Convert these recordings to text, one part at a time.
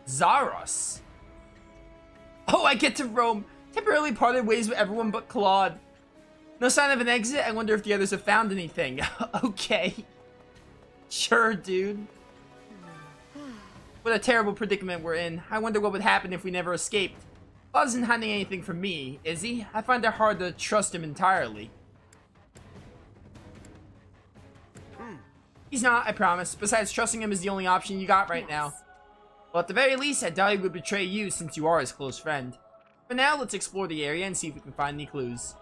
Zahras. Oh, I get to roam. Temporarily parted ways with everyone but Claude. No sign of an exit. I wonder if the others have found anything. Okay. Sure, dude. What a terrible predicament we're in. I wonder what would happen if we never escaped. Claude isn't hiding anything from me, is he? I find it hard to trust him entirely. He's not, I promise. Besides, trusting him is the only option you got right now. Well, at the very least, I doubt he would betray you since you are his close friend. For now, let's explore the area and see if we can find any clues.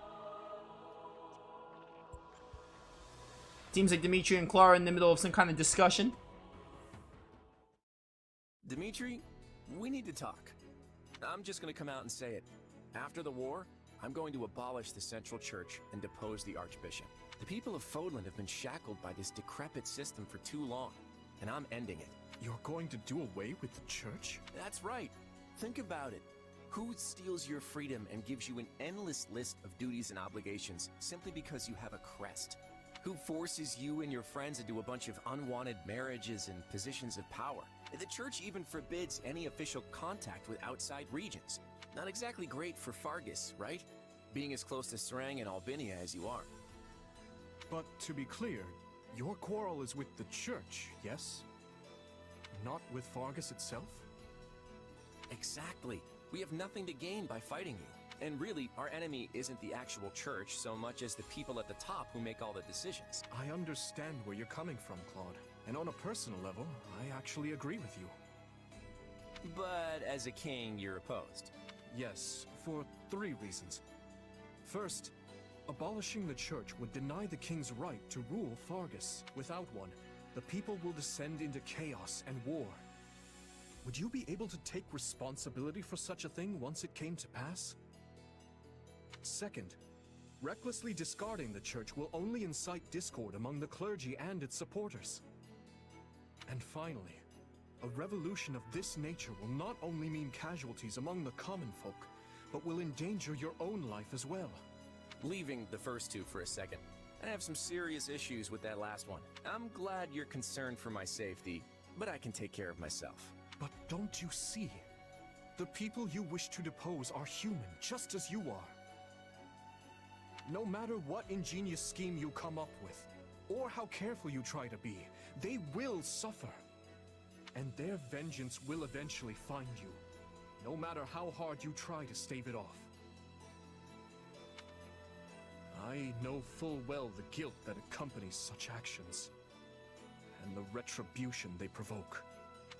Seems like Dimitri and Clara are in the middle of some kind of discussion. Dimitri, we need to talk. I'm just gonna come out and say it. After the war, I'm going to abolish the Central Church and depose the Archbishop. The people of Fodlan have been shackled by this decrepit system for too long, and I'm ending it. You're going to do away with the church? That's right. Think about it. Who steals your freedom and gives you an endless list of duties and obligations simply because you have a crest? Who forces you and your friends into a bunch of unwanted marriages and positions of power? The church even forbids any official contact with outside regions. Not exactly great for Fargus, right? Being as close to Serang and Albinia as you are. But to be clear, your quarrel is with the church, yes? Not with Fargus itself? Exactly. We have nothing to gain by fighting you. And really, our enemy isn't the actual church so much as the people at the top who make all the decisions. I understand where you're coming from, Claude. And on a personal level, I actually agree with you. But as a king, you're opposed. Yes, for 3 reasons. First, abolishing the church would deny the king's right to rule Fargus. Without one, the people will descend into chaos and war. Would you be able to take responsibility for such a thing once it came to pass? Second, recklessly discarding the church will only incite discord among the clergy and its supporters. And finally, a revolution of this nature will not only mean casualties among the common folk, but will endanger your own life as well. Leaving the first two for a second, I have some serious issues with that last one. I'm glad you're concerned for my safety, but I can take care of myself. But don't you see? The people you wish to depose are human, just as you are. No matter what ingenious scheme you come up with, or how careful you try to be, they will suffer. And their vengeance will eventually find you, no matter how hard you try to stave it off. I know full well the guilt that accompanies such actions, and the retribution they provoke.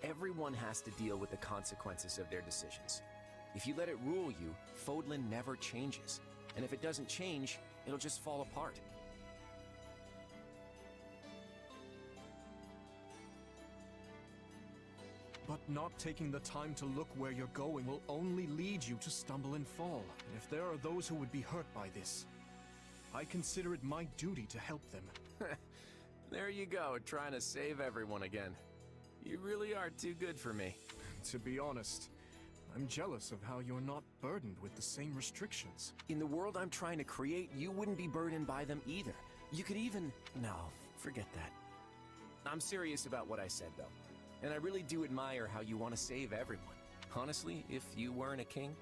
Everyone has to deal with the consequences of their decisions. If you let it rule you, Fodlan never changes. And if it doesn't change, it'll just fall apart. But not taking the time to look where you're going will only lead you to stumble and fall. And if there are those who would be hurt by this, I consider it my duty to help them. There you go, trying to save everyone again. You really are too good for me. To be honest, I'm jealous of how you're not burdened with the same restrictions. In the world I'm trying to create, you wouldn't be burdened by them either. You could even... No, forget that. I'm serious about what I said, though. And I really do admire how you want to save everyone. Honestly, if you weren't a king,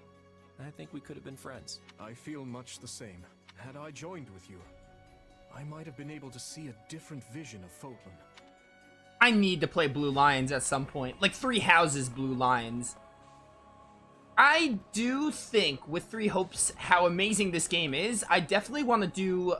I think we could have been friends. I feel much the same. Had I joined with you, I might have been able to see a different vision of Fodlan. I need to play Blue Lions at some point. Like 3 Houses Blue Lions. I do think, with 3 Hopes, how amazing this game is. I definitely want to do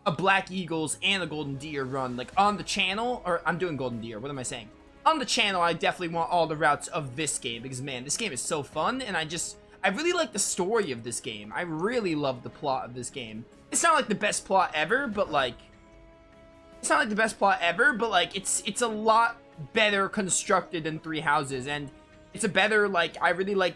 a Black Eagles and a Golden Deer run. Like, on the channel. Or, I'm doing Golden Deer. What am I saying? On the channel, I definitely want all the routes of this game. Because, man, this game is so fun. And I really like the story of this game. I really love the plot of this game. It's not like the best plot ever, but like... It's not like the best plot ever, but like, it's a lot better constructed than 3 Houses. And it's a better, like, I really like...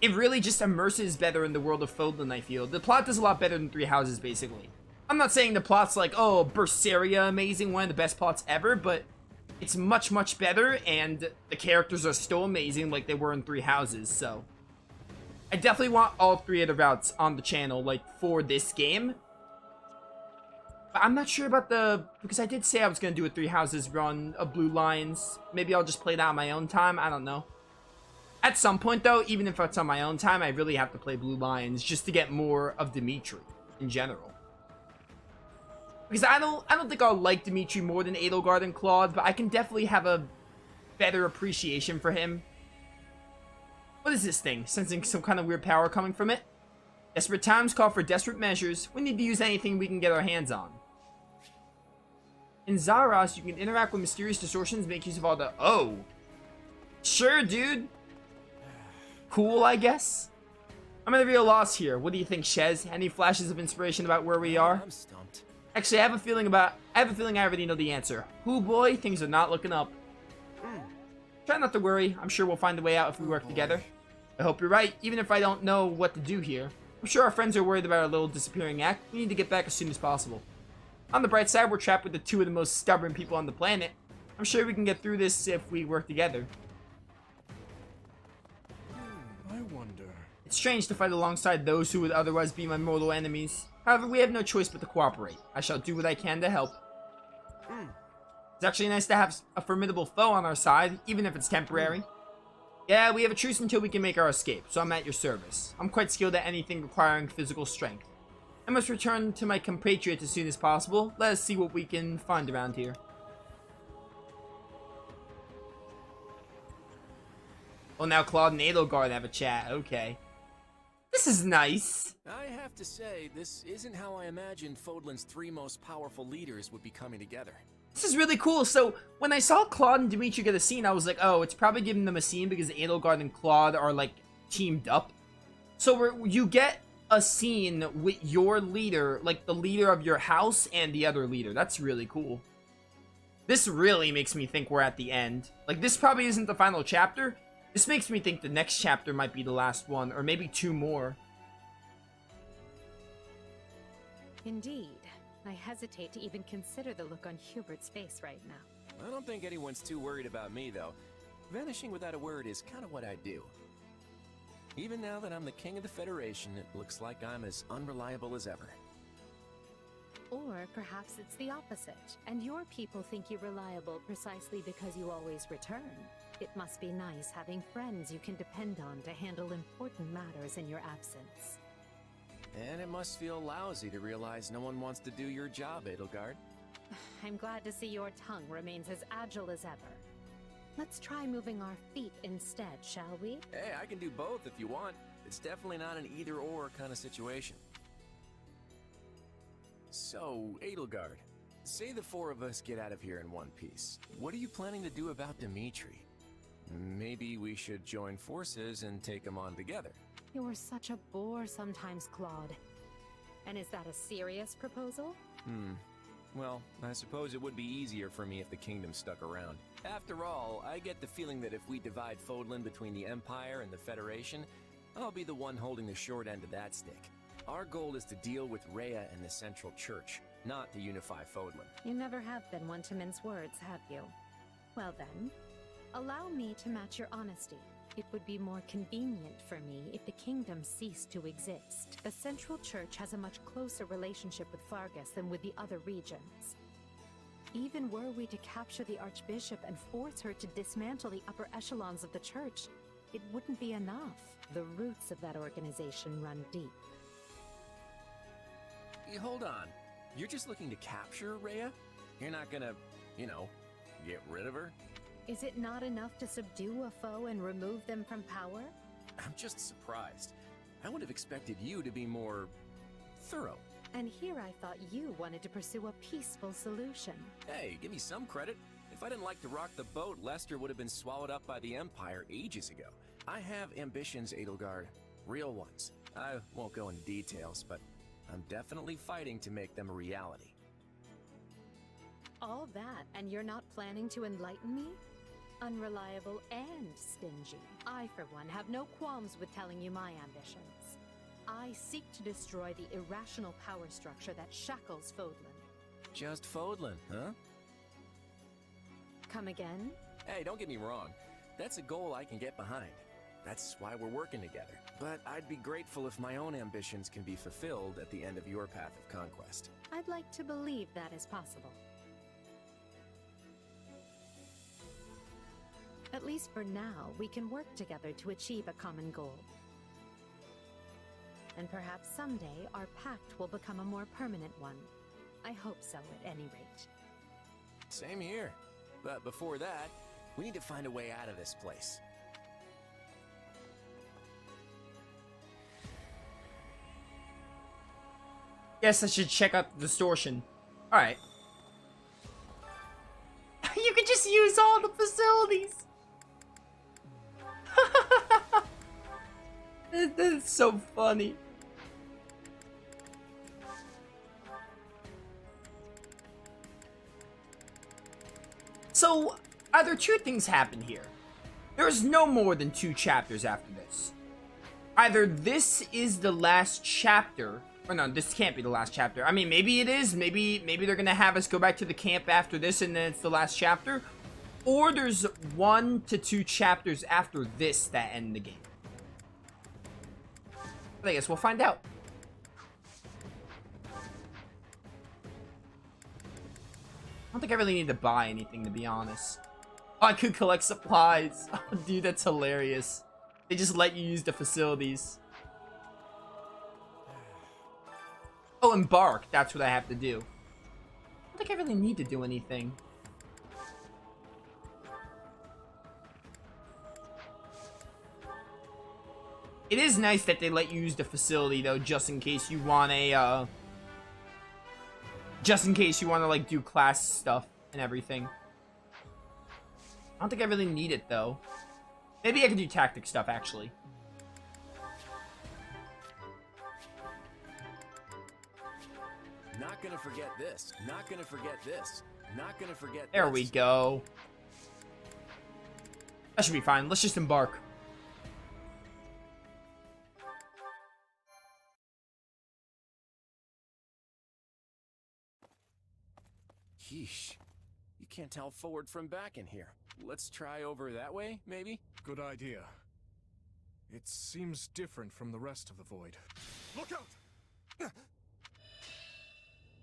It really just immerses better in the world of Fodlan, I feel. The plot does a lot better than 3 Houses, basically. I'm not saying the plot's like, oh, Berseria amazing, one of the best plots ever, but... It's much, much better, and the characters are still amazing like they were in 3 Houses, so... I definitely want all 3 of the routes on the channel, like, for this game. But I'm not sure about because I did say I was going to do a 3 houses run of Blue Lions. Maybe I'll just play that on my own time. I don't know. At some point, though, even if it's on my own time, I really have to play Blue Lions just to get more of Dimitri in general. Because I don't think I'll like Dimitri more than Edelgard and Claude, but I can definitely have a better appreciation for him. What is this thing? Sensing some kind of weird power coming from it? Desperate times call for desperate measures. We need to use anything we can get our hands on. In Zahras, you can interact with mysterious distortions, make use of all the... Oh! Sure, dude! Cool, I guess? I'm at a real loss here. What do you think, Shez? Any flashes of inspiration about where we are? I'm stumped. Actually, I have a feeling I already know the answer. Hoo boy, things are not looking up. Try not to worry. I'm sure we'll find a way out if we work together. I hope you're right, even if I don't know what to do here. I'm sure our friends are worried about our little disappearing act. We need to get back as soon as possible. On the bright side, we're trapped with the 2 of the most stubborn people on the planet. I'm sure we can get through this if we work together. I wonder. It's strange to fight alongside those who would otherwise be my mortal enemies. However, we have no choice but to cooperate. I shall do what I can to help. It's actually nice to have a formidable foe on our side, even if it's temporary. Yeah, we have a truce until we can make our escape, so I'm at your service. I'm quite skilled at anything requiring physical strength. I must return to my compatriots as soon as possible. Let us see what we can find around here. Oh, now Claude and Edelgard have a chat. Okay. This is nice. I have to say, this isn't how I imagined Fodlan's 3 most powerful leaders would be coming together. This is really cool. So, when I saw Claude and Dimitri get a scene, I was like, oh, it's probably giving them a scene because Edelgard and Claude are, like, teamed up. So, you get a scene with your leader, like, the leader of your house and the other leader. That's really cool. This really makes me think we're at the end. Like, this probably isn't the final chapter. This makes me think the next chapter might be the last one, or maybe 2 more. Indeed. I hesitate to even consider the look on Hubert's face right now. I don't think anyone's too worried about me, though. Vanishing without a word is kind of what I do. Even now that I'm the king of the Federation, it looks like I'm as unreliable as ever. Or perhaps it's the opposite, and your people think you're reliable precisely because you always return. It must be nice having friends you can depend on to handle important matters in your absence. And it must feel lousy to realize no one wants to do your job, Edelgard. I'm glad to see your tongue remains as agile as ever. Let's try moving our feet instead, shall we? Hey, I can do both if you want. It's definitely not an either-or kind of situation. So, Edelgard, say the 4 of us get out of here in one piece. What are you planning to do about Dimitri? Maybe we should join forces and take him on together. You're such a bore sometimes, Claude. And is that a serious proposal? Well, I suppose it would be easier for me if the kingdom stuck around. After all, I get the feeling that if we divide Fodlan between the Empire and the Federation, I'll be the one holding the short end of that stick. Our goal is to deal with Rhea and the Central Church, not to unify Fodlan. You never have been one to mince words, have you? Well then, allow me to match your honesty. It would be more convenient for me if the kingdom ceased to exist. The Central Church has a much closer relationship with Fargus than with the other regions. Even were we to capture the Archbishop and force her to dismantle the upper echelons of the Church, it wouldn't be enough. The roots of that organization run deep. Hey, hold on. You're just looking to capture Rhea? You're not gonna, get rid of her? Is it not enough to subdue a foe and remove them from power? I'm just surprised. I would have expected you to be more thorough. And here I thought you wanted to pursue a peaceful solution. Hey, give me some credit. If I didn't like to rock the boat, Lester would have been swallowed up by the Empire ages ago. I have ambitions, Edelgard. Real ones. I won't go into details, but I'm definitely fighting to make them a reality. All that, and you're not planning to enlighten me? Unreliable and stingy. I, for one, have no qualms with telling you my ambitions. I seek to destroy the irrational power structure that shackles Fodlan. Just Fodlan, huh? Come again? Hey, don't get me wrong. That's a goal I can get behind. That's why we're working together. But I'd be grateful if my own ambitions can be fulfilled at the end of your path of conquest. I'd like to believe that is possible. At least for now, we can work together to achieve a common goal. And perhaps someday our pact will become a more permanent one. I hope so, at any rate. Same here. But before that, we need to find a way out of this place. Guess I should check out the distortion. Alright. You could just use all the facilities! That's so funny. So, either two things happen here. There's no more than 2 chapters after this. Either this is the last chapter, or no, this can't be the last chapter. I mean, maybe it is. Maybe they're gonna have us go back to the camp after this and then it's the last chapter. Or there's 1 to 2 chapters after this that end the game. But I guess we'll find out. I don't think I really need to buy anything, to be honest. Oh, I could collect supplies. Oh, dude, that's hilarious. They just let you use the facilities. Oh, embark. That's what I have to do. I don't think I really need to do anything. It is nice that they let you use the facility, though, just in case you want a, just in case you want to, like, do class stuff and everything. I don't think I really need it, though. Maybe I can do tactic stuff, actually. Not gonna forget this. Not gonna forget this. Not gonna forget There this. we go. That should be fine. Let's just embark. Yeesh. You can't tell forward from back in here. Let's try over that way, maybe? Good idea. It seems different from the rest of the void. Look out!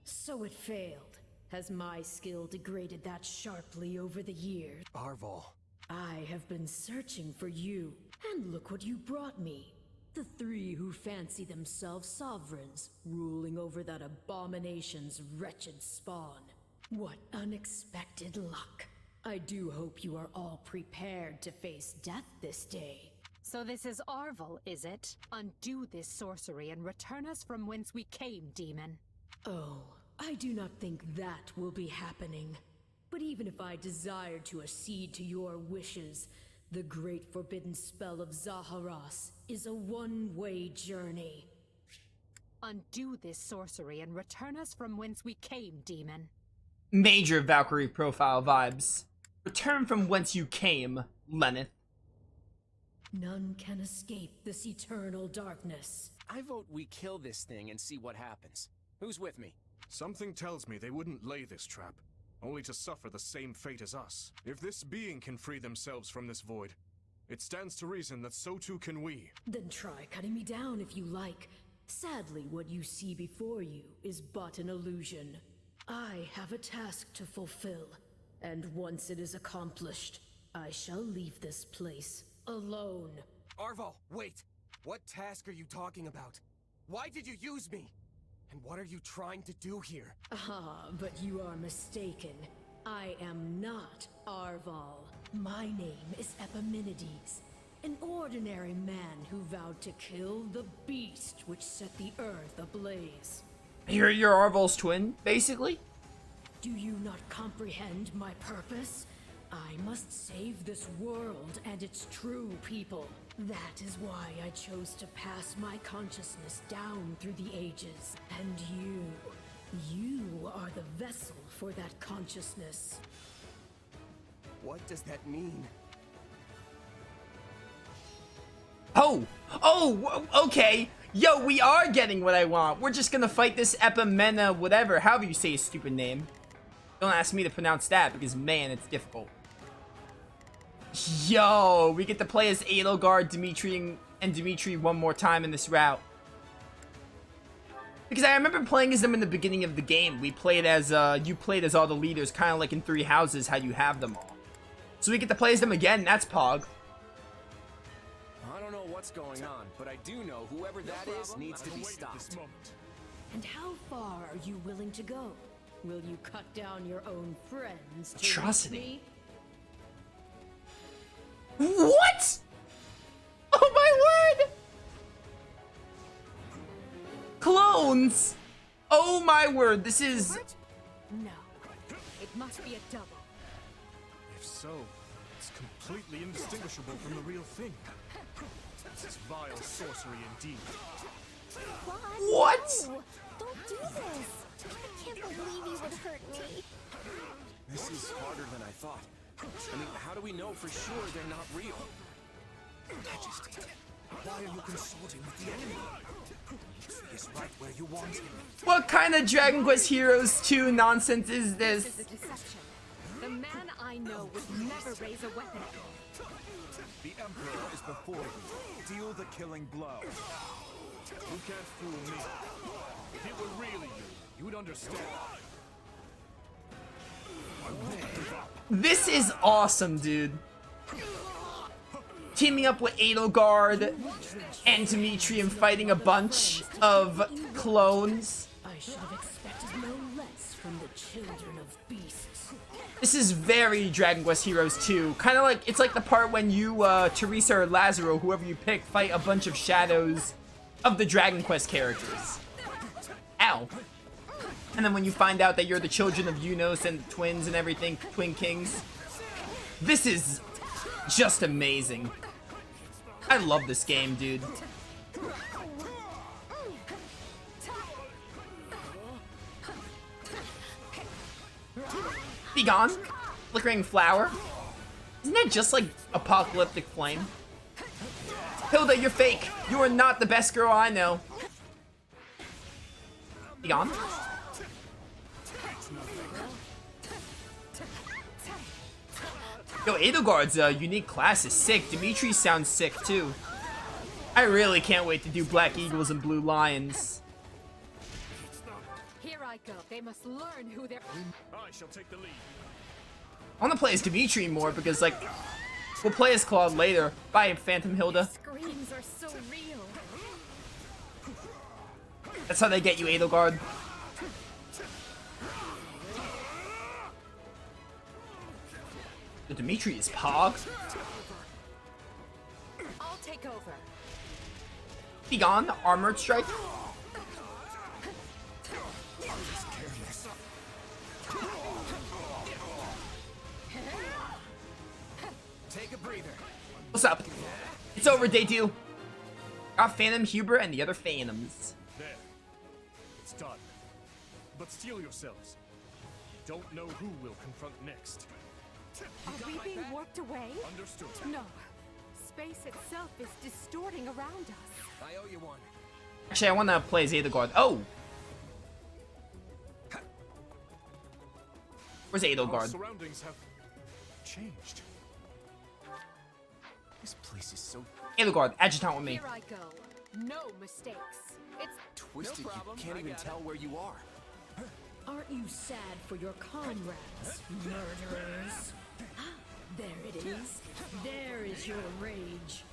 So it failed. Has my skill degraded that sharply over the years? Arval. I have been searching for you, and look what you brought me. The 3 who fancy themselves sovereigns, ruling over that abomination's wretched spawn. What unexpected luck. I do hope you are all prepared to face death this day. So this is Arval, is it? Undo this sorcery and return us from whence we came, demon. Oh, I do not think that will be happening. But even if I desired to accede to your wishes, the great forbidden spell of Zahras is a one-way journey. Undo this sorcery and return us from whence we came, demon. Major Valkyrie profile vibes. Return from whence you came, Lenneth. None can escape this eternal darkness. I vote we kill this thing and see what happens. Who's with me? Something tells me they wouldn't lay this trap, only to suffer the same fate as us. If this being can free themselves from this void, it stands to reason that so too can we. Then try cutting me down if you like. Sadly, what you see before you is but an illusion. I have a task to fulfill, and once it is accomplished, I shall leave this place alone. Arval, wait! What task are you talking about? Why did you use me? And what are you trying to do here? Ah, but you are mistaken. I am not Arval. My name is Epimenides, an ordinary man who vowed to kill the beast which set the earth ablaze. You're Arval's twin, basically? Do you not comprehend my purpose? I must save this world and its true people. That is why I chose to pass my consciousness down through the ages. And you are the vessel for that consciousness. What does that mean? Oh, okay. Yo, we are getting what I want. We're just gonna fight this Epimena whatever, however you say his stupid name. Don't ask me to pronounce that, because man, it's difficult. Yo, we get to play as Edelgard, Dimitri, and Dimitri one more time in this route. Because I remember playing as them in the beginning of the game. We played as, you played as all the leaders, kind of like in Three Houses, how you have them all. So we get to play as them again, that's Pog. I don't know what's going on, but I do know whoever that is needs to be stopped. And how far are you willing to go? Will you cut down your own friends to Atrocity. reach me? What? Oh my word! Clones! Oh my word, this is... No. It must be a double. If so, it's completely indistinguishable from the real thing. This is vile sorcery indeed. What? No, don't do this. I can't believe you would hurt me. This is harder than I thought. I mean, how do we know for sure they're not real? Majesty, why are you consulting with the enemy? Dimitri is right where you want him. What kind of Dragon Quest Heroes 2 nonsense is This this? is a deception. The man I know would never raise a weapon. The Emperor is before you. Deal the killing blow. You can't fool me. If it were really you would understand. I won't give up. This is awesome, dude. Teaming up with Edelgard and Dimitri and fighting a bunch of clones. I should have expected no less from the children of beasts. This is very Dragon Quest Heroes 2. Kind of like, it's like the part when you, Teresa or Lazaro, whoever you pick, fight a bunch of shadows of the Dragon Quest characters. Ow. And then when you find out that you're the children of Unos and twins and everything, Twin Kings. This is just amazing. I love this game, dude. Be gone. Flickering flower. Isn't that just like apocalyptic flame? Hilda, you're fake. You are not the best girl I know. Be gone. Yo, Edelgard's unique class is sick. Dimitri sounds sick too. I really can't wait to do Black Eagles and Blue Lions. Here I go. They must learn who they're... I shall take the lead. I want to play as Dimitri more because, like, we'll play as Claude later. Bye, Phantom Hilda. Screams are so real. That's how they get you, Edelgard. The Dimitri is Pog. I'll take over. Be gone, Armored Strike. Take a breather. What's up? It's over, day 2. Got Phantom, Huber, and the other Phantoms. There. It's done. But steel yourselves. You don't know who will confront next. Are we being warped away? Understood. No. Space itself is distorting around us. I owe you one. Actually, I want to play as Edelgard. Oh! Where's Our Edelgard? surroundings have changed. This place is so Edelgard, adjutant with me. Here I go. No mistakes. It's twisted you can't even tell where you are. Aren't you sad for your comrades, murderers? There it is. There is your rage.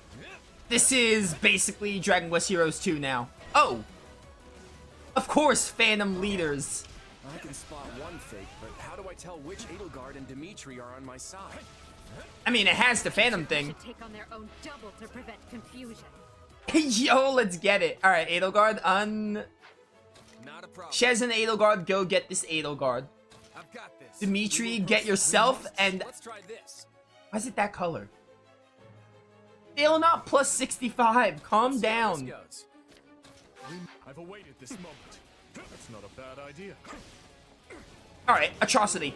This is basically Dragon Quest Heroes 2 now. Oh! Of course, Phantom leaders. I can spot one fake, but how do I tell which Edelgard and Dimitri are on my side? I mean, it has the Phantom thing. should take on their own double to prevent confusion. Yo, let's get it. Alright, Edelgard, Not a problem. Shez and Edelgard, go get this Edelgard. I've got this. Dimitri, get yourself, and... Let's try this. Why is it that color? Fail not plus 65. Calm This down. goes. I've awaited this moment. That's not a bad idea. Alright, Atrocity.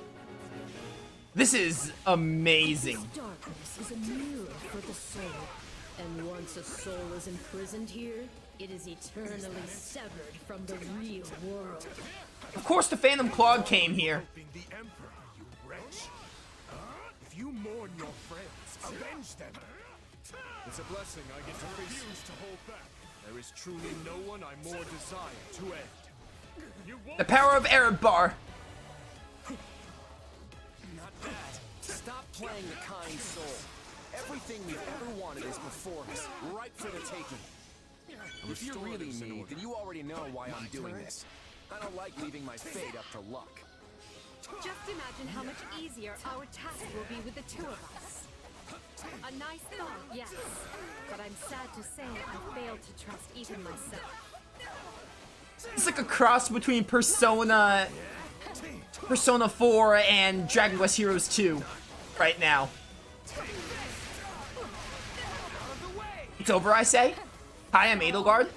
This is amazing. Darkness is a mirror for the soul. And once a soul is imprisoned here, it is eternally severed from the real world. Of course the Phantom Claude came here. Being the Emperor, you wretch. If you mourn your friends, avenge them. It's a blessing I get to refuse to hold back. There is truly no one I more desire to end. The power of Arab Bar. Not bad. Stop playing the kind soul. Everything we've ever wanted is before us, ripe for the taking. If you're really me, then you already know why I'm doing this. I don't like leaving my fate up to luck. Just imagine how much easier our task will be with the two of us. A nice thought, yes. But I'm sad to say I failed to trust even myself. It's like a cross between Persona 4 and Dragon Quest Heroes 2 right now. It's over, I say. Hi, I'm Edelgard.